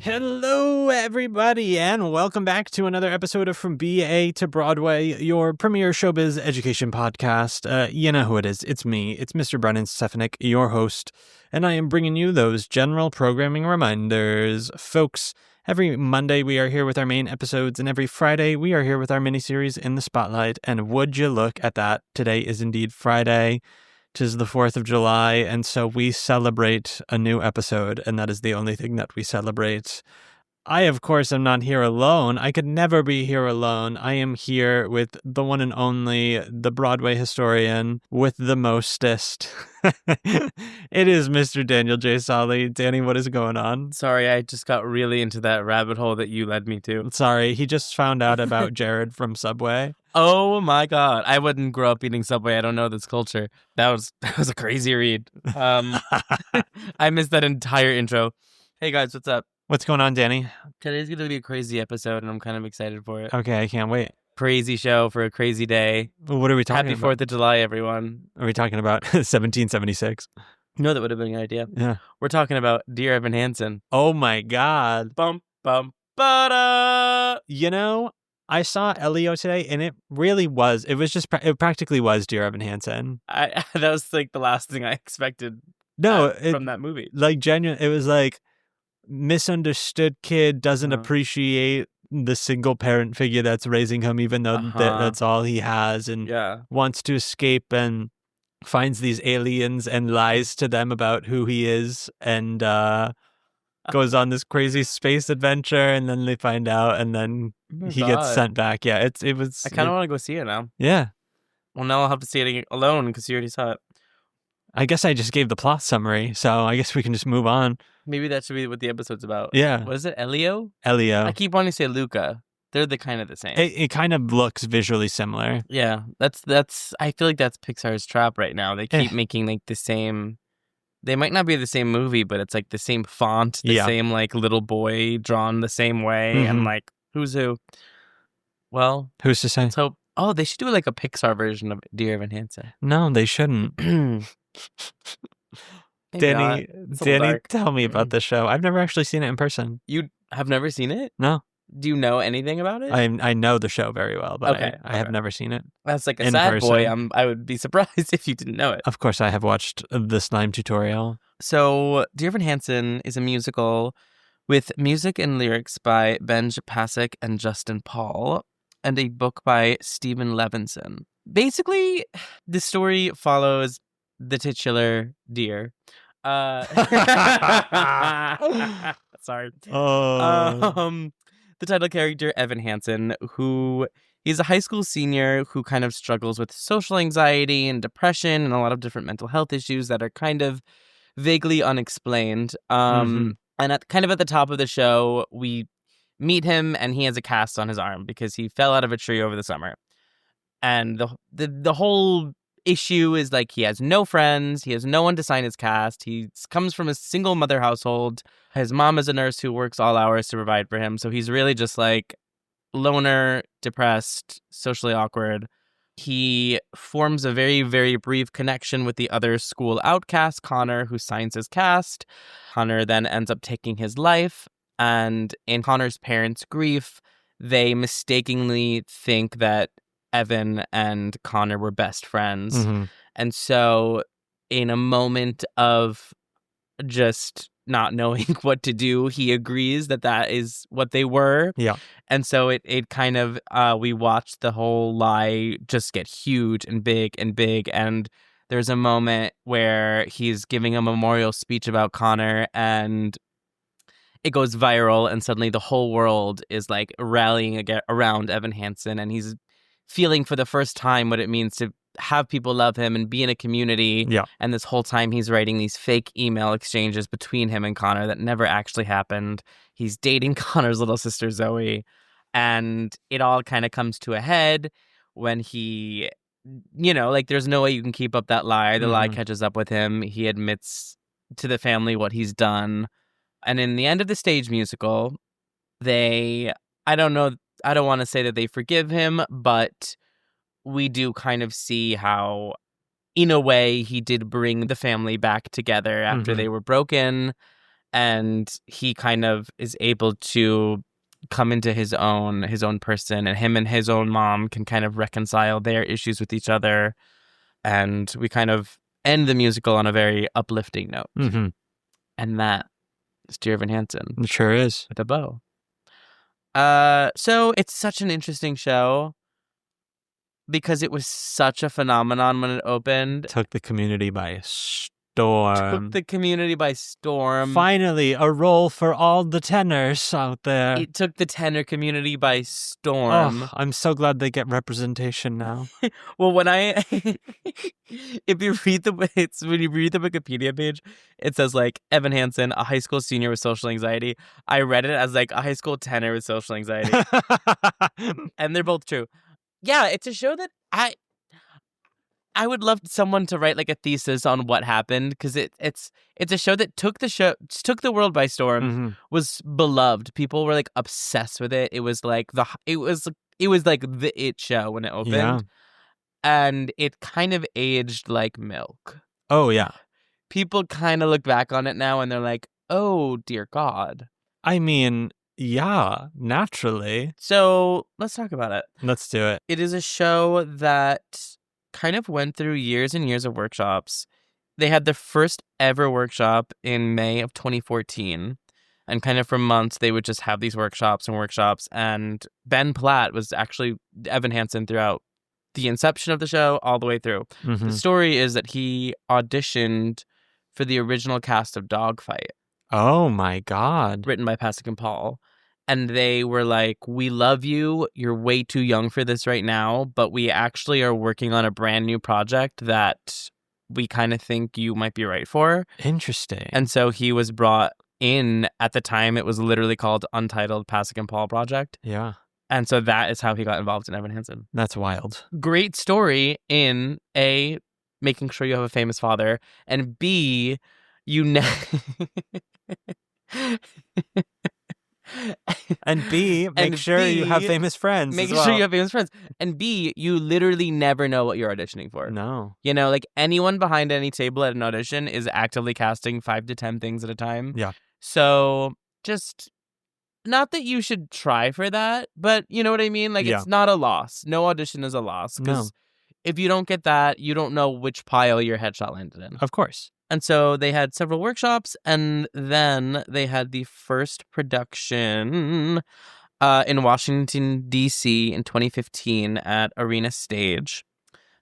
Hello, everybody, and welcome back to another episode of From BA to Broadway, your premier showbiz education podcast. You know who it is. It's me. It's Mr. Brennan, Stefanik, your host, and I am bringing you those general programming reminders. Folks, every Monday we are here with our main episodes, and every Friday we are here with our miniseries In the Spotlight, and would you look at that, today is indeed Friday. 'Tis the 4th of July, and so we celebrate a new episode, and that is the only thing that we celebrate. I, of course, am not here alone. I could never be here alone. I am here with the one and only, the Broadway historian with the mostest. It is Mr. Daniel J. Solly. Danny, what is going on? Sorry, I just got really into that rabbit hole that you led me to. Sorry, he just found out about Jared from Subway. Oh my God. I wouldn't grow up eating Subway. I don't know this culture. That was a crazy read. I missed that entire intro. Hey guys, what's up? What's going on, Danny? Today's going to be a crazy episode, and I'm kind of excited for it. Okay, I can't wait. Crazy show for a crazy day. What are we talking Happy about? 4th of July, everyone. Are we talking about 1776? No, that would have been an idea. Yeah. We're talking about Dear Evan Hansen. Oh my God. Bum, bum, ba-da! You know, I saw Elio today, and it practically was Dear Evan Hansen. That was like the last thing I expected from that movie. Like, genuine, it was like, misunderstood kid doesn't appreciate the single parent figure that's raising him, even though that's all he has, and wants to escape and finds these aliens and lies to them about who he is, and goes on this crazy space adventure, and then they find out, and then he gets sent back. Yeah, it was. I kind of want to go see it now. Yeah. Well, now I'll have to see it alone because you already saw it. I guess I just gave the plot summary, so I guess we can just move on. Maybe that should be what the episode's about. Yeah. What is it? Elio? I keep wanting to say Luca. They're kind of the same. It kind of looks visually similar. Yeah. That's. I feel like that's Pixar's trap right now. They keep making like the same. They might not be the same movie, but it's like the same font, the same like little boy drawn the same way, and like who's who. Well, who's to say? Let's hope. Oh, they should do like a Pixar version of Dear Evan Hansen. No, they shouldn't. Danny, tell me about this show. I've never actually seen it in person. You have never seen it? No. Do you know anything about it? I know the show very well, but I have never seen it. That's like a sad boy. I would be surprised if you didn't know it. Of course, I have watched the Slime tutorial. So, Dear Evan Hansen is a musical with music and lyrics by Benj Pasek and Justin Paul, and a book by Stephen Levinson. Basically, the story follows the titular Dear. Sorry. The title character, Evan Hansen, he's a high school senior who kind of struggles with social anxiety and depression and a lot of different mental health issues that are kind of vaguely unexplained. And at the top of the show, we meet him, and he has a cast on his arm because he fell out of a tree over the summer. And the whole issue is like he has no friends, he has no one to sign his cast. He comes from a single mother household. His mom is a nurse who works all hours to provide for him, so he's really just like loner, depressed, socially awkward. He forms a very, very brief connection with the other school outcast, Connor, who signs his cast. Connor then ends up taking his life, and in Connor's parents' grief, they mistakenly think that Evan and Connor were best friends. And so in a moment of just not knowing what to do, he agrees that is what they were. Yeah. And so it kind of, we watched the whole lie just get huge and big and big. And there's a moment where he's giving a memorial speech about Connor, and it goes viral, and suddenly the whole world is like rallying around Evan Hansen, and he's feeling for the first time what it means to have people love him and be in a community. Yeah. And this whole time he's writing these fake email exchanges between him and Connor that never actually happened. He's dating Connor's little sister, Zoe. And it all kind of comes to a head when he, there's no way you can keep up that lie. The lie catches up with him. He admits to the family what he's done. And in the end of the stage musical, I don't want to say that they forgive him, but we do kind of see how, in a way, he did bring the family back together after they were broken. and he kind of is able to come into his own person, and him and his own mom can kind of reconcile their issues with each other, and we kind of end the musical on a very uplifting note. Mm-hmm. And that is Dear Evan Hansen. It sure is. With a bow. So it's such an interesting show because it was such a phenomenon when it opened. Took the community by storm. Finally, a role for all the tenors out there. It took the tenor community by storm. Oh, I'm so glad they get representation now. Well, when if you read when you read the Wikipedia page, it says like Evan Hansen, a high school senior with social anxiety. I read it as like a high school tenor with social anxiety, and they're both true. Yeah, it's a show that I would love someone to write like a thesis on what happened, because it's a show that took the world by storm, Mm-hmm. was beloved. People were like obsessed with it. It was like the it show when it opened. Yeah. And it kind of aged like milk. Oh, yeah. People kind of look back on it now and they're like, oh, dear God. I mean, yeah, naturally. So let's talk about it. Let's do it. It is a show that kind of went through years and years of workshops. They had their first ever workshop in May of 2014. And kind of for months, they would just have these workshops. And Ben Platt was actually Evan Hansen throughout the inception of the show all the way through. Mm-hmm. The story is that he auditioned for the original cast of Dogfight. Oh, my God. Written by Pasek and Paul. And they were like, we love you. You're way too young for this right now, but we actually are working on a brand new project that we kind of think you might be right for. Interesting. And so he was brought in. At the time, it was literally called Untitled Pasek and Paul Project. Yeah. And so that is how he got involved in Evan Hansen. That's wild. Great story in A, making sure you have a famous father, and B, And B, make sure you have famous friends. Make sure you have famous friends. And B, you literally never know what you're auditioning for. No. You know, like anyone behind any table at an audition is actively casting 5 to 10 things at a time. Yeah. So just, not that you should try for that, but you know what I mean? Like, Yeah. It's not a loss. No audition is a loss. Because if you don't get that, you don't know which pile your headshot landed in. Of course. And so they had several workshops, and then they had the first production in Washington, D.C. in 2015 at Arena Stage.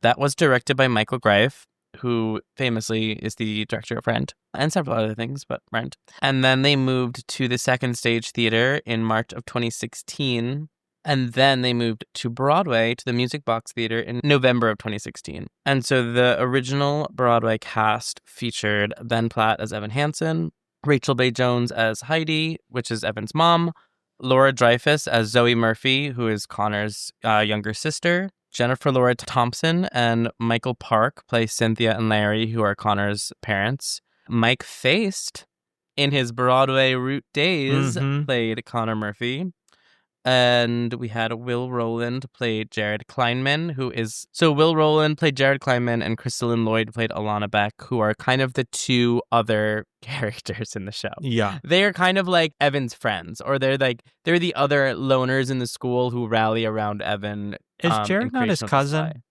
That was directed by Michael Greif, who famously is the director of Rent and several other things, but Rent. And then they moved to the Second Stage Theater in March of 2016. And then they moved to Broadway, to the Music Box Theater in November of 2016. And so the original Broadway cast featured Ben Platt as Evan Hansen, Rachel Bay Jones as Heidi, which is Evan's mom, Laura Dreyfus as Zoe Murphy, who is Connor's younger sister, Jennifer Laura Thompson and Michael Park play Cynthia and Larry, who are Connor's parents. Mike Feist, in his Broadway root days, played Connor Murphy. And we had Will Rowland play Jared Kleinman, Will Rowland played Jared Kleinman, and Crystalline Lloyd played Alana Beck, who are kind of the two other characters in the show. Yeah. They are kind of like Evan's friends, or they're the other loners in the school who rally around Evan. Is Jared not his cousin?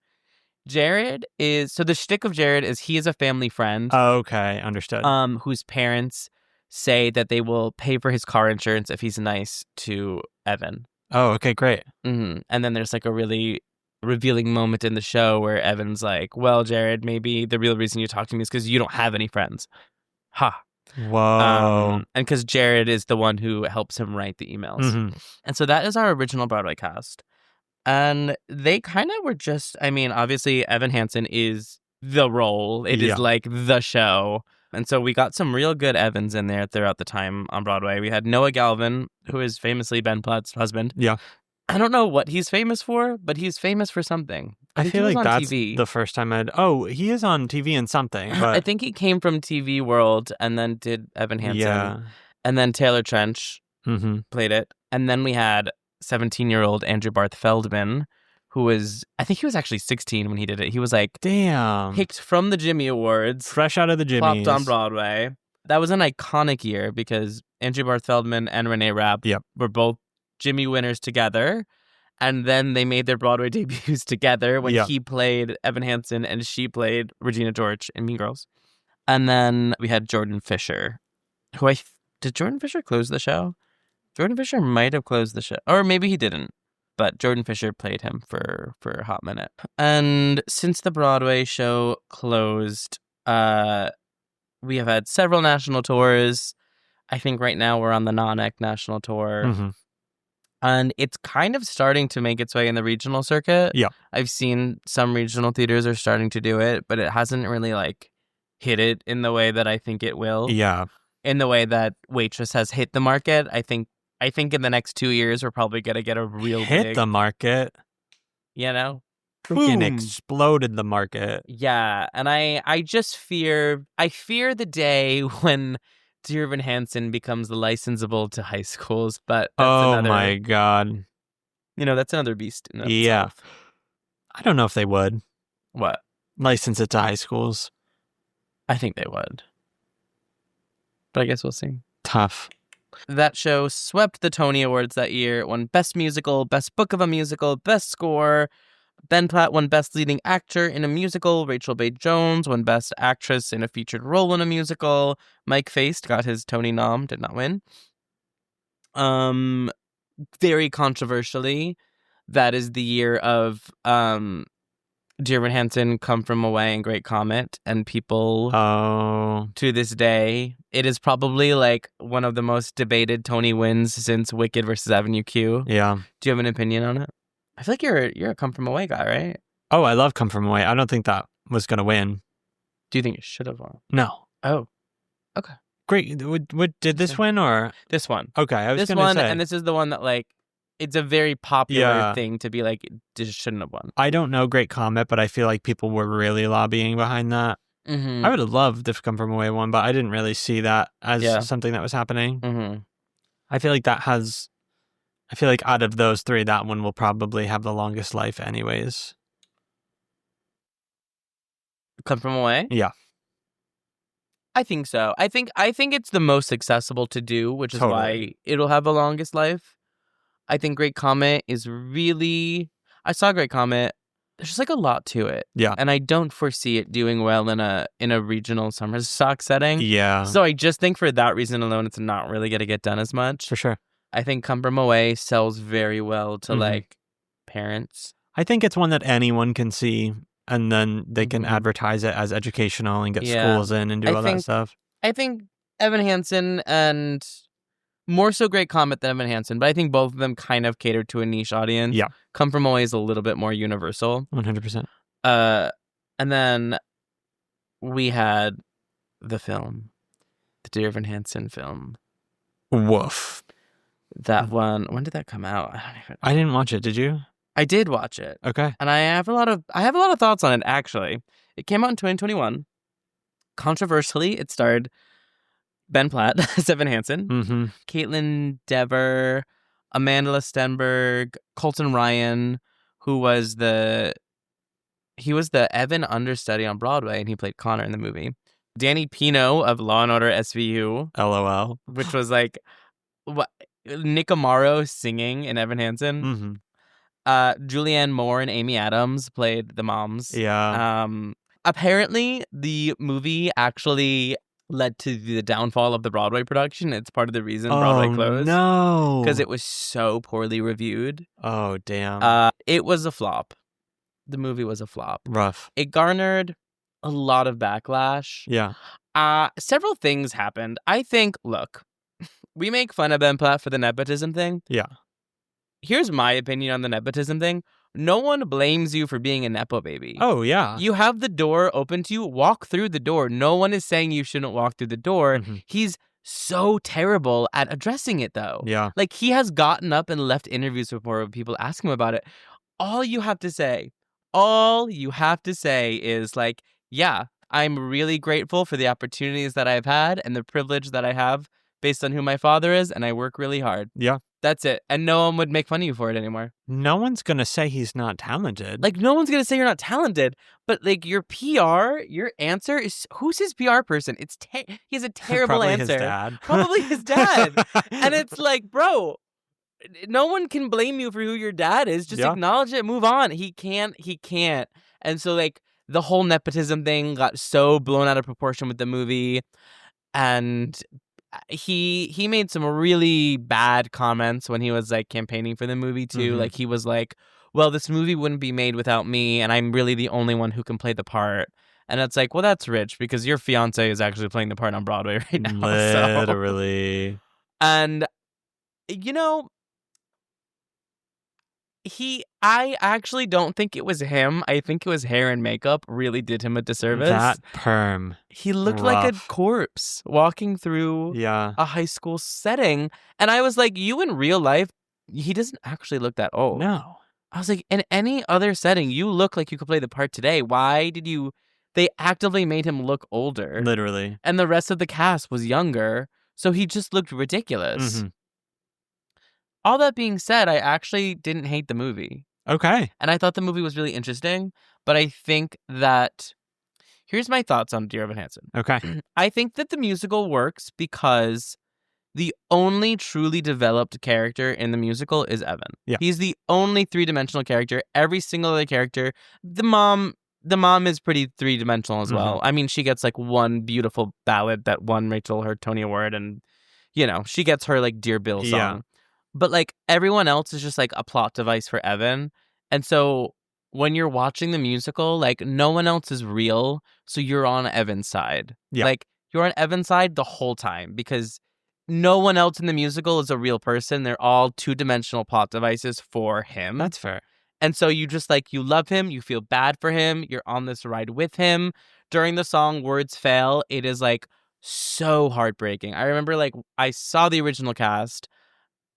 Jared is, so the shtick of Jared is he is a family friend. Oh, okay, understood. Whose parents say that they will pay for his car insurance if he's nice to Evan. Oh, okay, great. Mm-hmm. And then there's like a really revealing moment in the show where Evan's like, well, Jared, maybe the real reason you talk to me is because you don't have any friends. Ha. Whoa. And because Jared is the one who helps him write the emails. Mm-hmm. And so that is our original Broadway cast. And they kind of were just, I mean, obviously Evan Hansen is the role. It is like the show. And so we got some real good Evans in there throughout the time on Broadway. We had Noah Galvin, who is famously Ben Platt's husband. Yeah. I don't know what he's famous for, but he's famous for something. I feel like that's TV. The first time he is on TV in something. But I think he came from TV World and then did Evan Hansen. Yeah. And then Taylor Trench played it. And then we had 17-year-old Andrew Barth Feldman, who I think he was actually 16 when he did it. He was like, damn, picked from the Jimmy Awards. Fresh out of the Jimmys. Plopped on Broadway. that was an iconic year because Andrew Barth Feldman and Renee Rapp Yep. were both Jimmy winners together. And then they made their Broadway debuts together when Yeah. he played Evan Hansen and she played Regina George in Mean Girls. And then we had Jordan Fisher, who did Jordan Fisher close the show? Jordan Fisher might have closed the show, or maybe he didn't. But Jordan Fisher played him for a hot minute. And since the Broadway show closed, we have had several national tours. I think right now we're on the Non-Ec national tour. Mm-hmm. And it's kind of starting to make its way in the regional circuit. Yeah. I've seen some regional theaters are starting to do it, but it hasn't really like hit it in the way that I think it will. Yeah. In the way that Waitress has hit the market. I think in the next 2 years we're probably gonna get a real hit the market. You know? Freaking Boom. exploded the market. Yeah. And I just fear the day when Dear Evan Hansen becomes licensable to high schools, but that's my God. That's another beast in Yeah. itself. I don't know if they would. What? License it to high schools. I think they would. But I guess we'll see. Tough. That show swept the Tony Awards that year. It won Best Musical, Best Book of a Musical, Best Score. Ben Platt won Best Leading Actor in a Musical. Rachel Bay Jones won Best Actress in a Featured Role in a Musical. Mike Feist got his Tony nom, did not win. Very controversially, that is the year of Dear Evan Hansen, Come From Away, and Great Comet, and people to this day, it is probably like one of the most debated Tony wins since Wicked versus Avenue Q. Yeah. Do you have an opinion on it? I feel like you're a Come From Away guy, right? Oh, I love Come From Away. I don't think that was going to win. Do you think it should have won? No. Oh, okay. Great. What did this win or? This one. Okay, I was this going to one, say. and this is the one that like, it's a very popular thing to be like, it just shouldn't have won. I don't know Great Comet, but I feel like people were really lobbying behind that. Mm-hmm. I would have loved if Come From Away won, but I didn't really see that as something that was happening. Mm-hmm. I feel like out of those three, that one will probably have the longest life anyways. Come From Away? Yeah. I think so. I think it's the most accessible to do, which is why it'll have the longest life. I think Great Comet is really... I saw Great Comet. There's just like a lot to it. Yeah. And I don't foresee it doing well in a regional summer stock setting. Yeah. So I just think for that reason alone, it's not really going to get done as much. For sure. I think Come From Away sells very well to like parents. I think it's one that anyone can see, and then they can advertise it as educational and get schools in and do all that stuff. I think Evan Hansen and more so Great Comet than Evan Hansen, but I think both of them kind of cater to a niche audience. Yeah. Come From Away is a little bit more universal. 100%. And then we had the film, the Dear Evan Hansen film. Woof. That one, when did that come out? I didn't watch it. Did you? I did watch it. Okay. And I have a lot of thoughts on it, actually. It came out in 2021. Controversially, it starred Ben Platt as Evan Hansen, Caitlin Dever, Amanda Stenberg, Colton Ryan, who was the Evan understudy on Broadway, and he played Connor in the movie. Danny Pino of Law and Order SVU. LOL. Which was like Nick Amaro singing in Evan Hansen. Julianne Moore and Amy Adams played the moms. Yeah. Apparently, the movie actually led to the downfall of the Broadway production. It's part of the reason Broadway closed. No. Because it was so poorly reviewed. Oh, damn. It was a flop. The movie was a flop. Rough. It garnered a lot of backlash. Yeah. Several things happened. I think, look, we make fun of Ben Platt for the nepotism thing. Yeah. Here's my opinion on the nepotism thing. No one blames you for being a nepo baby. Oh, yeah. You have the door open to you. Walk through the door. No one is saying you shouldn't walk through the door. He's so terrible at addressing it, though. Yeah. Like, he has gotten up and left interviews before with people asking him about it. All you have to say is, like, yeah, I'm really grateful for the opportunities that I've had and the privilege that I have based on who my father is, and I work really hard. Yeah. That's it. And no one would make fun of you for it anymore. No one's going to say he's not talented. Like, no one's going to say you're not talented, but like your PR, your answer is, who's his PR person? He has a terrible Probably answer. his dad. Probably his dad. And it's like, bro, no one can blame you for who your dad is. Just acknowledge it, move on. He can't. And so like the whole nepotism thing got so blown out of proportion with the movie. And he made some really bad comments when he was like campaigning for the movie too. Mhm. Like he was like, well, this movie wouldn't be made without me, and I'm really the only one who can play the part. And it's like, well, that's rich because your fiance is actually playing the part on Broadway right now. Literally. And you know, I actually don't think it was him. I think it was hair and makeup really did him a disservice. That perm. He looked like a corpse walking through Yeah. a high school setting. And I was like, you in real life, he doesn't actually look that old. No. I was like, in any other setting, you look like you could play the part today. Why did you... They actively made him look older. Literally. And the rest of the cast was younger. So he just looked ridiculous. Mm-hmm. All that being said, I actually didn't hate the movie. Okay. And I thought the movie was really interesting. But I think that... Here's my thoughts on Dear Evan Hansen. Okay. I think that the musical works because the only truly developed character in the musical is Evan. Yeah. He's the only three-dimensional character. Every single other character... The mom is pretty three-dimensional as well. I mean, she gets like one beautiful ballad that won Rachel her Tony Award, and, you know, she gets her like Dear Bill song. Yeah. But like everyone else is just like a plot device for Evan. And so when you're watching the musical, like no one else is real. So you're on Evan's side. Yeah. Like you're on Evan's side the whole time because no one else in the musical is a real person. They're all two-dimensional plot devices for him. That's fair. And so you just like, you love him. You feel bad for him. You're on this ride with him. During the song Words Fail, it is like so heartbreaking. I remember like I saw the original cast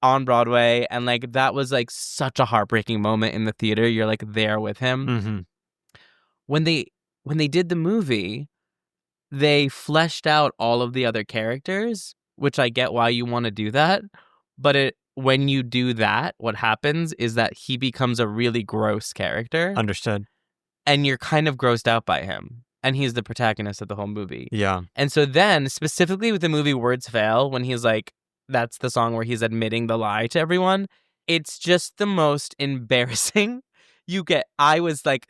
on Broadway, and like that was like such a heartbreaking moment in the theater. You're like there with him. Mm-hmm. When they did the movie, they fleshed out all of the other characters, which I get why you want to do that. But when you do that, what happens is that he becomes a really gross character. Understood. And you're kind of grossed out by him. And he's the protagonist of the whole movie. Yeah. And so then, specifically with the movie Words Fail, when he's like, that's the song where he's admitting the lie to everyone. It's just the most embarrassing you get. I was like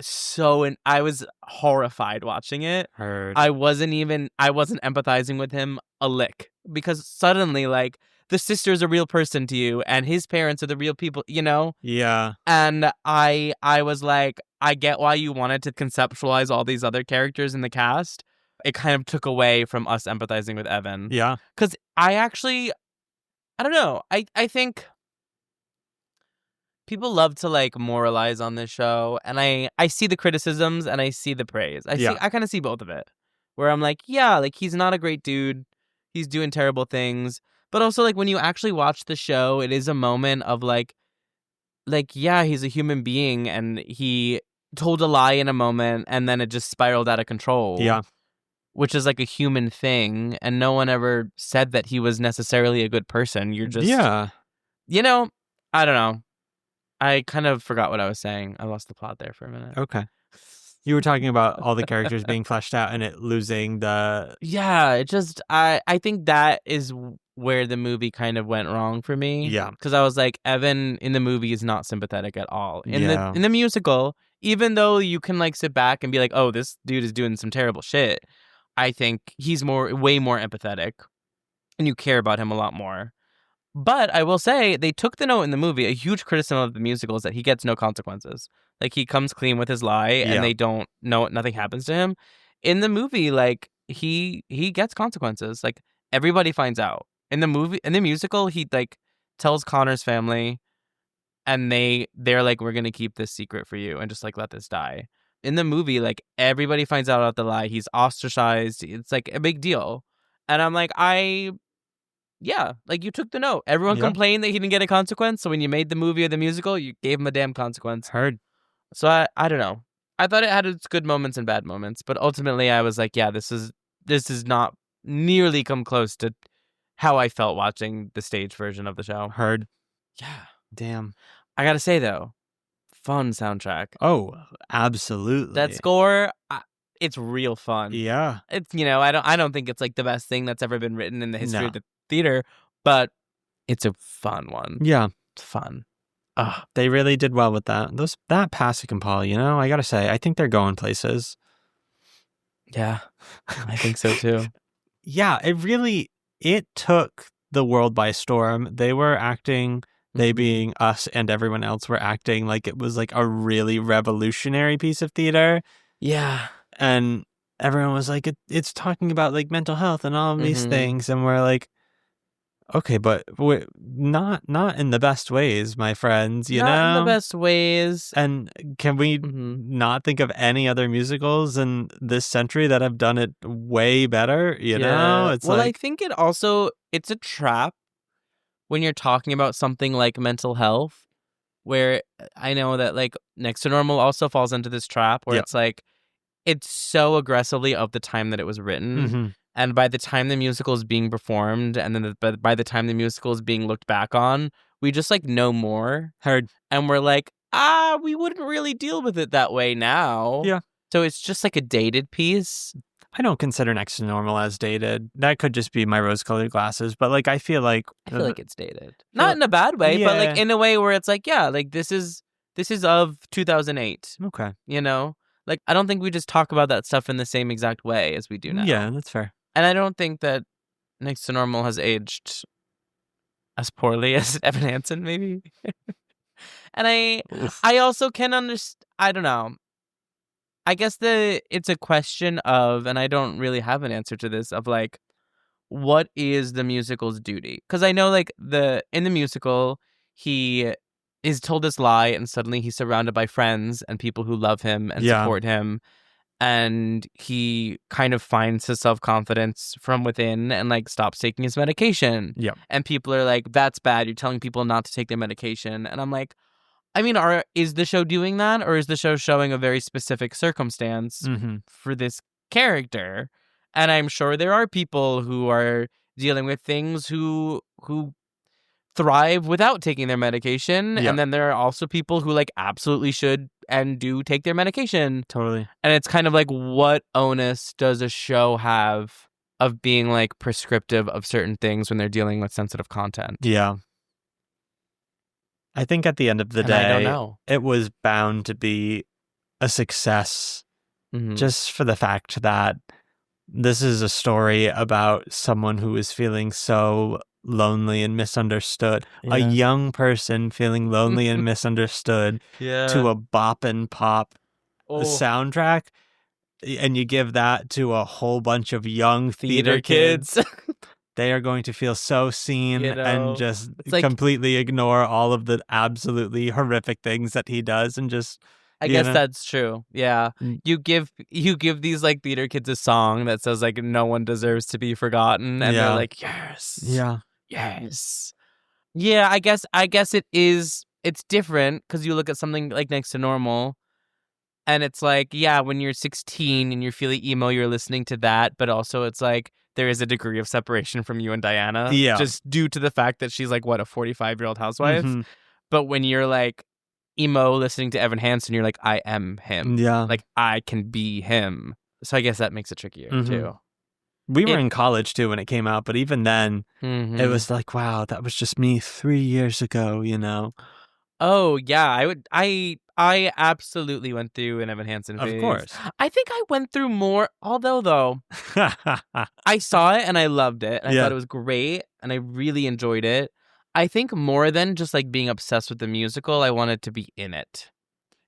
I was horrified watching it. Heard. I wasn't empathizing with him a lick because suddenly like the sister's a real person to you and his parents are the real people, you know? Yeah. And I was like, I get why you wanted to conceptualize all these other characters in the cast. It kind of took away from us empathizing with Evan. Yeah. Because I don't know. I think people love to like moralize on this show, and I see the criticisms and I see the praise. I kind of see both of it. Where I'm like, yeah, like he's not a great dude. He's doing terrible things. But also like when you actually watch the show, it is a moment of like yeah, he's a human being and he told a lie in a moment and then it just spiraled out of control. Yeah. Which is like a human thing, and no one ever said that he was necessarily a good person. You're just... Yeah. You know, I don't know. I kind of forgot what I was saying. I lost the plot there for a minute. Okay. You were talking about all the characters being fleshed out and it losing the... Yeah, it just... I think that is where the movie kind of went wrong for me. Yeah. Because I was like, Evan in the movie is not sympathetic at all. In Yeah. the musical, even though you can like sit back and be like, oh, this dude is doing some terrible shit, I think he's way more empathetic and you care about him a lot more. But I will say they took the note in the movie. A huge criticism of the musical is that he gets no consequences. Like he comes clean with his lie and they don't know, nothing happens to him. In the movie, like he gets consequences. Like everybody finds out. In the musical, he like tells Connor's family and they're like, we're going to keep this secret for you and just like let this die. In the movie, like everybody finds out about the lie. He's ostracized. It's like a big deal. And I'm like, yeah, like you took the note. Everyone complained that he didn't get a consequence. So when you made the movie or the musical, you gave him a damn consequence. Heard. So I don't know. I thought it had its good moments and bad moments, but ultimately I was like, yeah, this is not nearly come close to how I felt watching the stage version of the show. Heard. Yeah. Damn. I gotta say, though, fun soundtrack. Oh, absolutely. That score, it's real fun. Yeah. It's, I don't think it's like the best thing that's ever been written in the history No. of the theater, but it's a fun one. Yeah. It's fun. They really did well with that. That Pasek and Paul, I gotta say, I think they're going places. Yeah, I think so too. Yeah, it took the world by storm. They were acting, they being us and everyone else were acting like it was like a really revolutionary piece of theater. Yeah. And everyone was like, it's talking about like mental health and all of these things. And we're like, okay, but not in the best ways, my friends, Not in the best ways. And can we not think of any other musicals in this century that have done it way better? It's I think it's a trap when you're talking about something like mental health, where I know that like Next to Normal also falls into this trap where it's like, it's so aggressively of the time that it was written. And by the time the musical is being performed, and then by the time the musical is being looked back on, we just like know more. Heard. And we're like, we wouldn't really deal with it that way now. Yeah. So it's just like a dated piece. I don't consider Next to Normal as dated. That could just be my rose-colored glasses. But like, I feel like it's dated. Not in a bad way, but like in a way where it's like, yeah, like this is of 2008. Okay. Like, I don't think we just talk about that stuff in the same exact way as we do now. Yeah, that's fair. And I don't think that Next to Normal has aged as poorly as Evan Hansen, maybe. And I also can understand, I don't know. I guess it's a question of, and I don't really have an answer to this, of like, what is the musical's duty? Because I know like in the musical, he is told this lie and suddenly he's surrounded by friends and people who love him and support him. And he kind of finds his self-confidence from within and like stops taking his medication. Yeah. And people are like, that's bad. You're telling people not to take their medication. And I'm like, I mean, is the show doing that? Or is the show showing a very specific circumstance for this character? And I'm sure there are people who are dealing with things who thrive without taking their medication. Yeah. And then there are also people who like absolutely should and do take their medication. Totally. And it's kind of like, what onus does a show have of being like prescriptive of certain things when they're dealing with sensitive content? Yeah. I think at the end of the day, I don't know. It was bound to be a success just for the fact that this is a story about someone who is feeling so lonely and misunderstood. Yeah. A young person feeling lonely and misunderstood to a bop and pop soundtrack. And you give that to a whole bunch of young theater kids. They are going to feel so seen and just completely ignore all of the absolutely horrific things that he does and just... I guess that's true. Yeah. You give these like theater kids a song that says like no one deserves to be forgotten, and they're like, yes. Yeah. Yes. Yeah, I guess it's different because you look at something like Next to Normal and it's like, yeah, when you're 16 and you're feeling emo, you're listening to that, but also it's like there is a degree of separation from you and Diana. Yeah. Just due to the fact that she's like, what, a 45-year-old housewife? But when you're like emo listening to Evan Hansen, you're like, I am him. Yeah. Like, I can be him. So I guess that makes it trickier, too. We were in college, too, when it came out. But even then, it was like, wow, that was just me 3 years ago, Oh, yeah. I absolutely went through an Evan Hansen phase. Of course. I think I went through more, although, though, I saw it and I loved it. And I thought it was great. And I really enjoyed it. I think more than just like being obsessed with the musical, I wanted to be in it.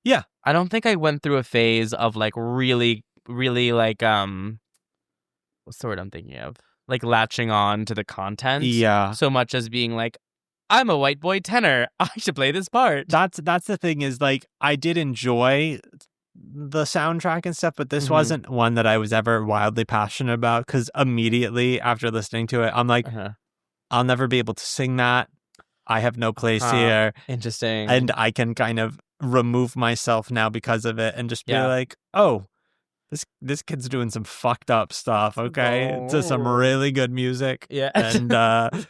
Yeah. I don't think I went through a phase of like really, really like, what's the word I'm thinking of? Like latching on to the content. Yeah. So much as being like, I'm a white boy tenor. I should play this part. That's the thing is like, I did enjoy the soundtrack and stuff, but this wasn't one that I was ever wildly passionate about because immediately after listening to it, I'm like, I'll never be able to sing that. I have no place here. Interesting. And I can kind of remove myself now because of it and just be like, oh, this kid's doing some fucked up stuff, okay? To some really good music. Yeah. And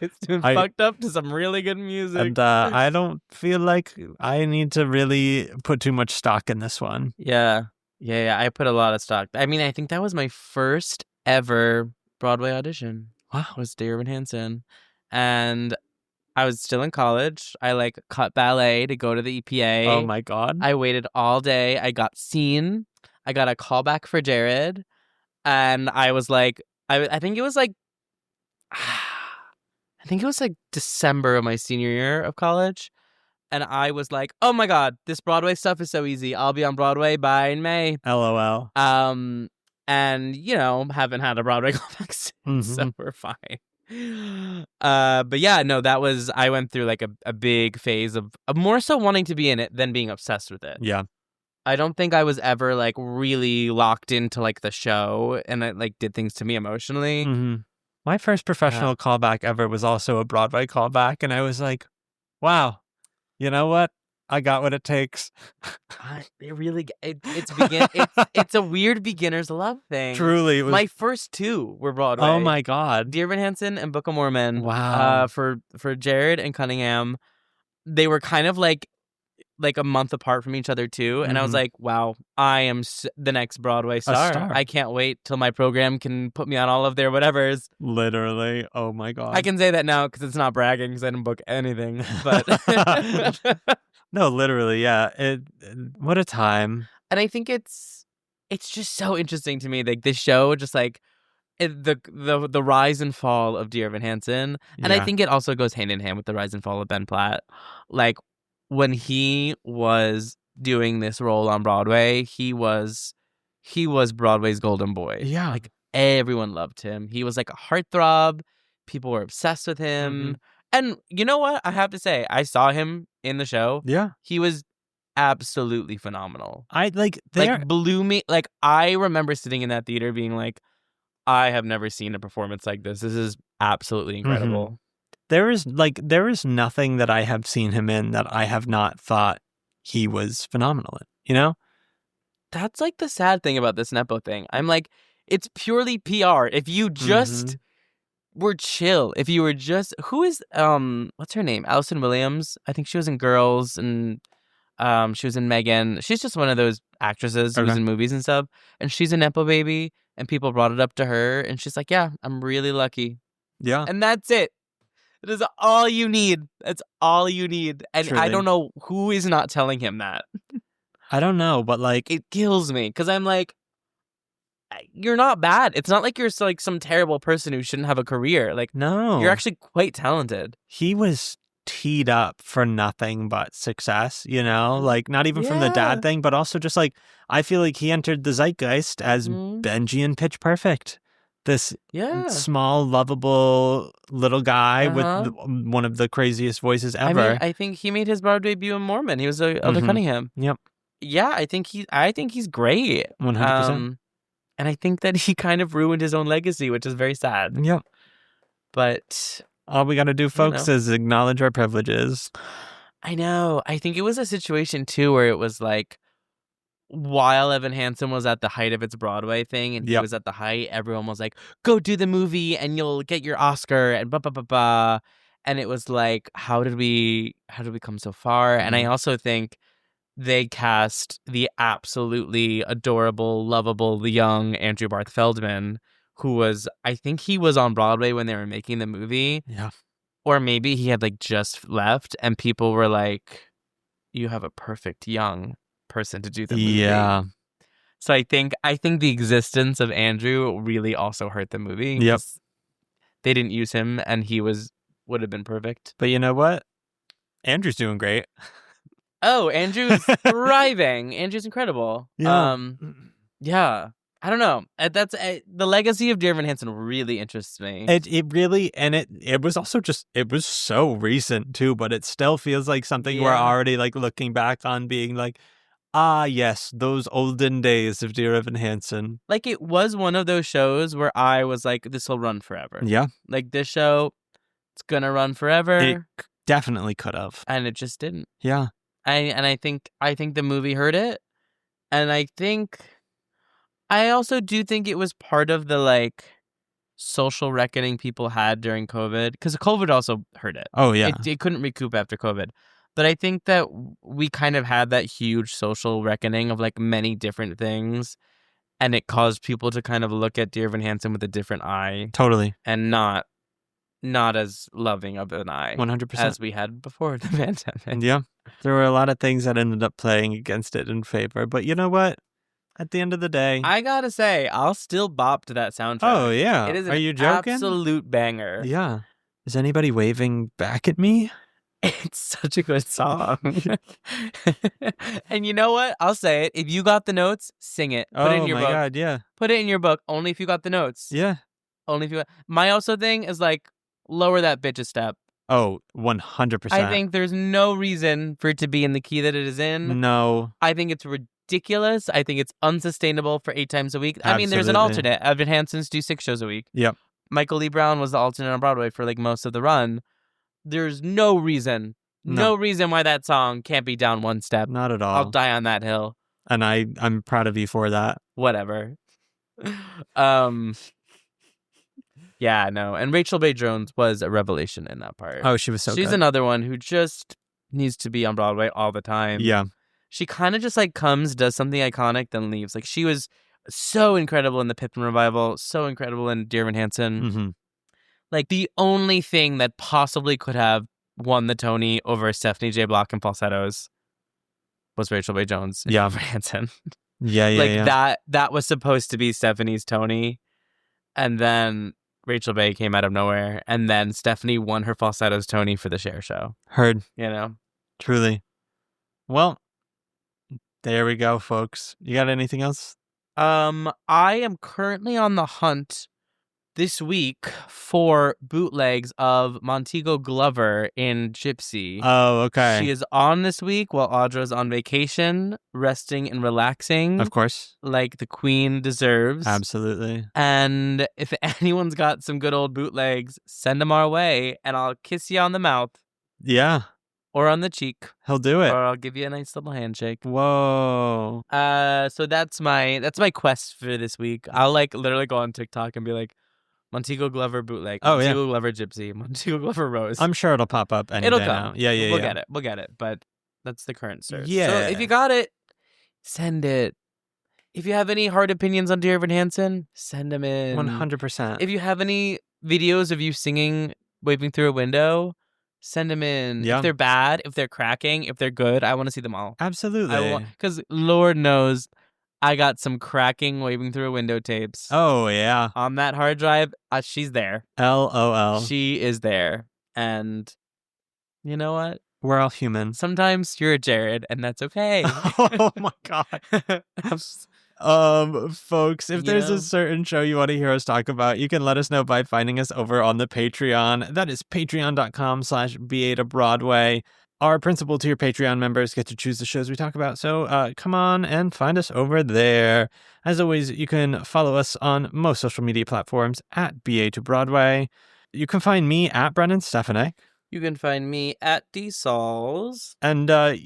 It's doing fucked up to some really good music. And I don't feel like I need to really put too much stock in this one. Yeah. I put a lot of stock. I mean, I think that was my first ever Broadway audition. Wow. Was Dear Evan Hansen. And I was still in college. I cut ballet to go to the EPA. Oh my God. I waited all day. I got seen. I got a call back for Jared. And I was like, I think it was like December of my senior year of college. And I was like, oh my God, this Broadway stuff is so easy. I'll be on Broadway by May. LOL. And, haven't had a Broadway callback since, so we're fine. But yeah, no, I went through like a big phase of more so wanting to be in it than being obsessed with it. Yeah. I don't think I was ever like really locked into like the show, and it like did things to me emotionally. Mm-hmm. My first professional callback ever was also a Broadway callback, and I was like, wow, you know what? I got what it takes. It's a weird beginner's love thing. Truly, it was... my first two were Broadway. Oh my God, Dear Evan Hansen and Book of Mormon. Wow. For Jared and Cunningham, they were kind of like a month apart from each other too, and I was like, wow, I am the next Broadway star. I can't wait till my program can put me on all of their whatevers. Literally, oh my God. I can say that now because it's not bragging because I didn't book anything, but no, literally, yeah. What a time. And I think it's just so interesting to me, like this show, just like the rise and fall of Dear Evan Hansen, and I think it also goes hand in hand with the rise and fall of Ben Platt. Like when he was doing this role on Broadway, he was Broadway's golden boy. Yeah, like everyone loved him. He was like a heartthrob. People were obsessed with him. And you know what? I have to say, I saw him in the show. Yeah. He was absolutely phenomenal. Blew me. Like, I remember sitting in that theater being like, I have never seen a performance like this. This is absolutely incredible. There is nothing that I have seen him in that I have not thought he was phenomenal in, you know? That's like the sad thing about this Nepo thing. I'm like, it's purely PR. If you just were chill, if you were just, who is, what's her name? Allison Williams. I think she was in Girls, and she was in Megan. She's just one of those actresses who's in movies and stuff. And she's a Nepo baby, and people brought it up to her, and she's like, yeah, I'm really lucky. Yeah. And that's it. It is all you need. That's all you need. And truly. I don't know who is not telling him that. I don't know, but like, it kills me because I'm like, you're not bad. It's not like you're like some terrible person who shouldn't have a career. Like, no, you're actually quite talented. He was teed up for nothing but success, you know, like not even from the dad thing, but also just like, I feel like he entered the zeitgeist as Benji in Pitch Perfect. This small, lovable little guy with one of the craziest voices ever. I mean, I think he made his Broadway debut in Mormon. He was Elder Cunningham. Yep. Yeah, I think he's great. 100%. And I think that he kind of ruined his own legacy, which is very sad. Yep. But all we got to do, folks, is acknowledge our privileges. I know. I think it was a situation too where it was like, while Evan Hansen was at the height of its Broadway thing, and he was at the height, everyone was like, go do the movie and you'll get your Oscar and blah, blah, blah, blah. And it was like, how did we come so far? And I also think they cast the absolutely adorable, lovable, young Andrew Barth Feldman, who was, I think he was on Broadway when they were making the movie. Yeah. Or maybe he had like just left and people were like, you have a perfect young person to do the movie. Yeah. So I think the existence of Andrew really also hurt the movie. Yep. They didn't use him and he would have been perfect. But you know what? Andrew's doing great. Oh, Andrew's thriving. Andrew's incredible. Yeah. Yeah. I don't know. That's the legacy of Dear Evan Hansen really interests me. It really, and it was also just, it was so recent too, but it still feels like something we're already like looking back on being like, ah, yes, those olden days of Dear Evan Hansen. Like, it was one of those shows where I was like, this will run forever. Yeah. Like, this show, it's going to run forever. It definitely could have. And it just didn't. Yeah. I think the movie hurt it. And I think I also do think it was part of the like social reckoning people had during COVID, because COVID also hurt it. Oh, yeah. It couldn't recoup after COVID. But I think that we kind of had that huge social reckoning of like many different things, and it caused people to kind of look at Dear Evan Hansen with a different eye Totally. and not as loving of an eye 100%. as we had before the pandemic. Yeah. There were a lot of things that ended up playing against it in favor. But you know what? At the end of the day... I gotta say, I'll still bop to that soundtrack. Oh, yeah. It is Are an you joking? absolute banger. Yeah. Is anybody waving back at me? It's such a good song. And you know what? I'll say it. If you got the notes, sing it. Put it in your book. Oh, my God, yeah. Put it in your book. Only if you got the notes. Yeah. Only if you got... My also thing is like, lower that bitch a step. Oh, 100%. I think there's no reason for it to be in the key that it is in. No. I think it's ridiculous. I think it's unsustainable for 8 times a week. I mean, there's an Absolutely. alternate. Evan Hansen's do 6 shows a week. Yep. Michael Lee Brown was the alternate on Broadway for like most of the run. There's no reason why that song can't be down one step. Not at all. I'll die on that hill. And I'm proud of you for that. Whatever. Yeah, no. And Rachel Bay Jones was a revelation in that part. Oh, she was so good. She's another one who just needs to be on Broadway all the time. Yeah. She kind of just like comes, does something iconic, then leaves. Like she was so incredible in the Pippin revival, so incredible in Dear Evan Hansen. Mm-hmm. Like the only thing that possibly could have won the Tony over Stephanie J. Block in falsettos was Rachel Bay Jones and Evan Hansen. Yeah. That was supposed to be Stephanie's Tony, and then Rachel Bay came out of nowhere, and then Stephanie won her falsettos Tony for the Cher show. Heard. You know? Truly. Well, there we go, folks. You got anything else? I am currently on the hunt this week for bootlegs of Montego Glover in Gypsy. Oh, okay. She is on this week while Audra's on vacation, resting and relaxing. Of course. Like the queen deserves. Absolutely. And if anyone's got some good old bootlegs, send them our way, and I'll kiss you on the mouth. Yeah. Or on the cheek. He'll do it. Or I'll give you a nice little handshake. Whoa. So that's my quest for this week. I'll like literally go on TikTok and be like, Montego Glover bootleg. Oh, Montego Glover Gypsy. Montego Glover Rose. I'm sure it'll pop up any It'll day come. now. Yeah. We'll get it. But that's the current search. Yeah. So if you got it, send it. If you have any hard opinions on Dear Evan Hansen, send them in. 100%. If you have any videos of you singing, waving through a window, send them in. Yeah. If they're bad, if they're cracking, if they're good, I want to see them all. Absolutely. Because Lord knows I got some cracking waving through a window tapes. Oh, yeah. On that hard drive, she's there. LOL. She is there. And you know what? We're all human. Sometimes you're a Jared, and that's okay. Oh, my God. Folks, if there's a certain show you want to hear us talk about, you can let us know by finding us over on the Patreon. That is patreon.com/BA to Broadway. Our principal tier Patreon members get to choose the shows we talk about, so come on and find us over there. As always, you can follow us on most social media platforms at BA to Broadway. You can find me at Brennan Stefanik. You can find me at DSols. And, I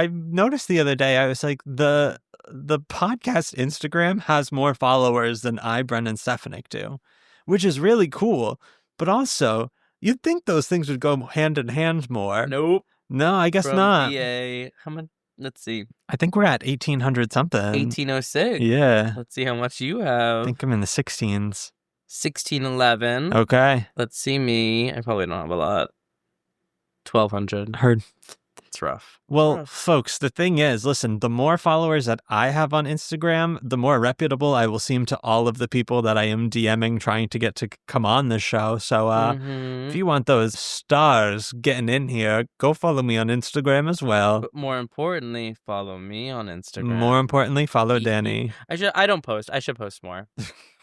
noticed the other day, I was like, the podcast Instagram has more followers than Brennan Stefanik do, which is really cool. But also, you'd think those things would go hand in hand more. Nope. No, I guess From not. BA, how much? Let's see. I think we're at 1,800 something. 1806. Yeah. Let's see how much you have. I think I'm in the 16s. 1611. Okay. Let's see me. I probably don't have a lot. 1,200. Heard. It's rough. Well, folks, the thing is, listen, the more followers that I have on Instagram, the more reputable I will seem to all of the people that I am DMing trying to get to come on the show. So if you want those stars getting in here, go follow me on Instagram as well. But more importantly, follow me on Instagram. More importantly, follow Danny. I don't post. I should post more.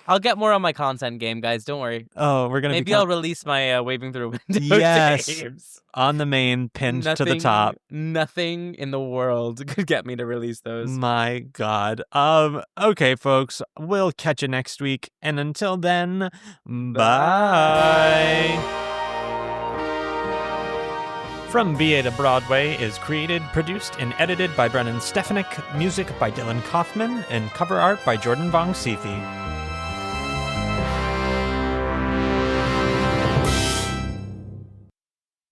I'll get more on my content game, guys. Don't worry. Oh, we're going to Maybe I'll release my waving through a window Yes. tapes. On the main, pinned to the top. Nothing in the world could get me to release those. My God. Okay, folks. We'll catch you next week. And until then, bye. From BA to Broadway is created, produced, and edited by Brennan Stefanik, music by Dylan Kaufman, and cover art by Jordan Vongsithi.